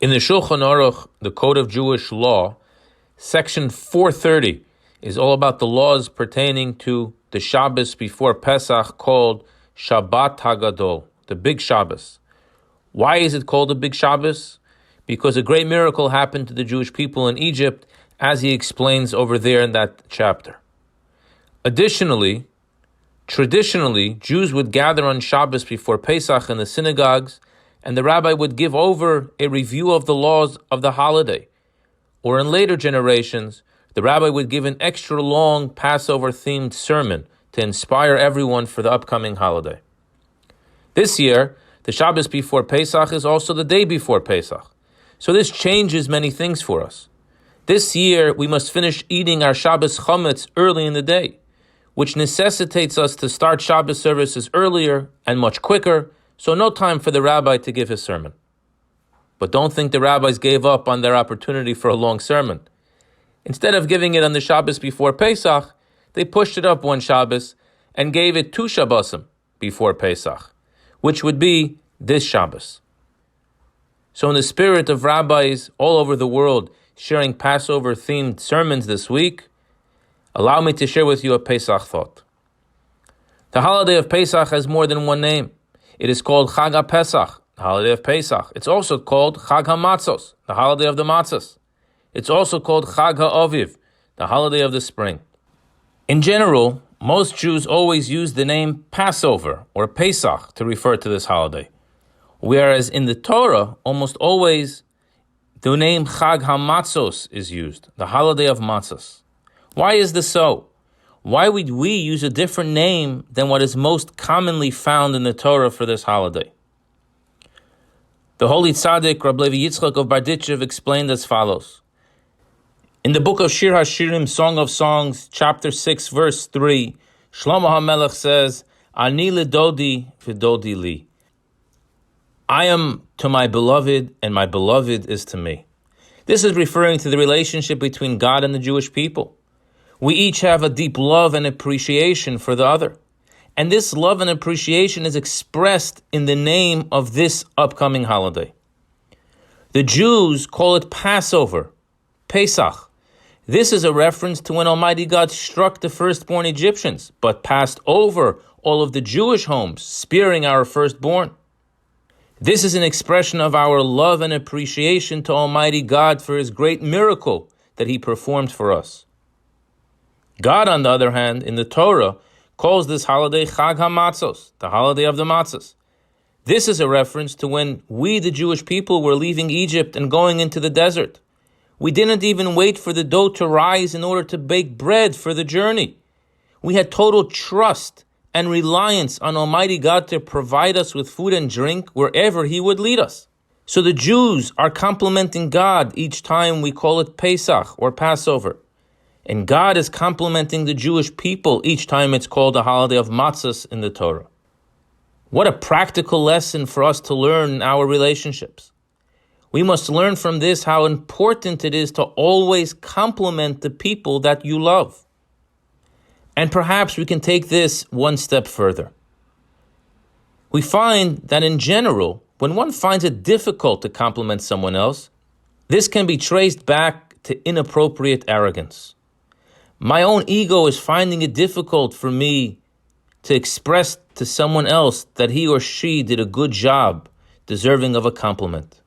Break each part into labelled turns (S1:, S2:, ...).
S1: In the Shulchan Aruch, the Code of Jewish Law, section 430 is all about the laws pertaining to the Shabbos before Pesach called Shabbat Hagadol, the Big Shabbos. Why is it called a Big Shabbos? Because a great miracle happened to the Jewish people in Egypt, as he explains over there in that chapter. Additionally, traditionally, Jews would gather on Shabbos before Pesach in the synagogues, and the rabbi would give over a review of the laws of the holiday. Or in later generations, the rabbi would give an extra long Passover-themed sermon to inspire everyone for the upcoming holiday. This year, the Shabbos before Pesach is also the day before Pesach. So this changes many things for us. This year, we must finish eating our Shabbos chametz early in the day, which necessitates us to start Shabbos services earlier and much quicker, so no time for the rabbi to give his sermon. But don't think the rabbis gave up on their opportunity for a long sermon. Instead of giving it on the Shabbos before Pesach, they pushed it up one Shabbos and gave it 2 Shabbosim before Pesach, which would be this Shabbos. So in the spirit of rabbis all over the world sharing Passover-themed sermons this week, allow me to share with you a Pesach thought. The holiday of Pesach has more than one name. It is called Chag HaPesach, the holiday of Pesach. It's also called Chag HaMatzos, the holiday of the matzahs. It's also called Chag HaAviv, the holiday of the spring. In general, most Jews always use the name Passover or Pesach to refer to this holiday, whereas in the Torah, almost always the name Chag HaMatzos is used, the holiday of matzahs. Why is this so? Why would we use a different name than what is most commonly found in the Torah for this holiday? The Holy Tzaddik, Rabbi Yitzchak of Barditchev, explained as follows. In the book of Shir HaShirim, Song of Songs, chapter 6, verse 3, Shlomo HaMelech says, Ani ledodi v'dodi li. I am to my beloved, and my beloved is to me. This is referring to the relationship between God and the Jewish people. We each have a deep love and appreciation for the other. And this love and appreciation is expressed in the name of this upcoming holiday. The Jews call it Passover, Pesach. This is a reference to when Almighty God struck the firstborn Egyptians, but passed over all of the Jewish homes, sparing our firstborn. This is an expression of our love and appreciation to Almighty God for His great miracle that He performed for us. God, on the other hand, in the Torah, calls this holiday Chag HaMatzos, the holiday of the matzahs. This is a reference to when we, the Jewish people, were leaving Egypt and going into the desert. We didn't even wait for the dough to rise in order to bake bread for the journey. We had total trust and reliance on Almighty God to provide us with food and drink wherever He would lead us. So the Jews are complimenting God each time we call it Pesach or Passover. And God is complimenting the Jewish people each time it's called a holiday of matzahs in the Torah. What a practical lesson for us to learn in our relationships. We must learn from this how important it is to always compliment the people that you love. And perhaps we can take this one step further. We find that in general, when one finds it difficult to compliment someone else, this can be traced back to inappropriate arrogance. My own ego is finding it difficult for me to express to someone else that he or she did a good job, deserving of a compliment.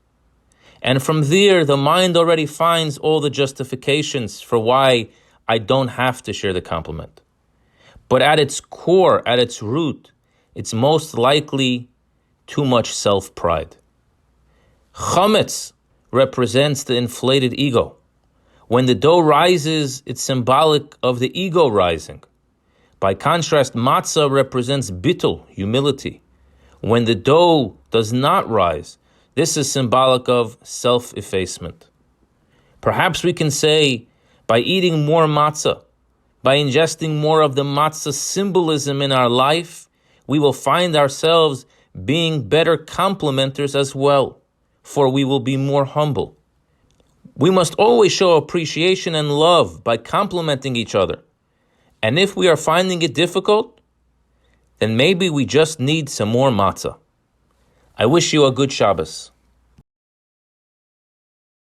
S1: And from there, the mind already finds all the justifications for why I don't have to share the compliment. But at its core, at its root, it's most likely too much self-pride. Chametz represents the inflated ego. When the dough rises, it's symbolic of the ego rising. By contrast, matzah represents bittul, humility. When the dough does not rise, this is symbolic of self-effacement. Perhaps we can say, by eating more matzah, by ingesting more of the matzah symbolism in our life, we will find ourselves being better complimenters as well, for we will be more humble. We must always show appreciation and love by complimenting each other. And if we are finding it difficult, then maybe we just need some more matzah. I wish you a good Shabbos.